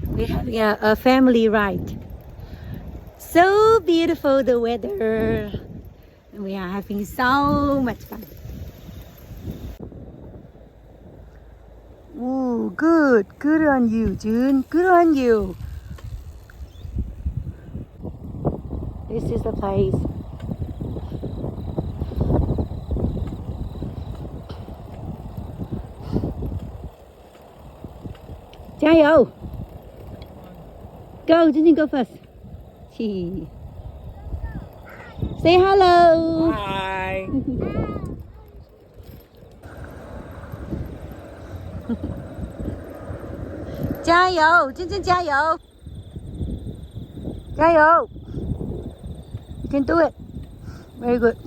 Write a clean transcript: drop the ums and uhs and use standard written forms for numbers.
We're having a family ride. So beautiful the weather. And we are having so much fun. Ooh, good. Good on you, June. Good on you. This is the place. Jayo! Go, Jinjin, go first. Gee. Say hello. Hi. Jayo, Jinjin, jayo. Jayo. You can do it. Very good.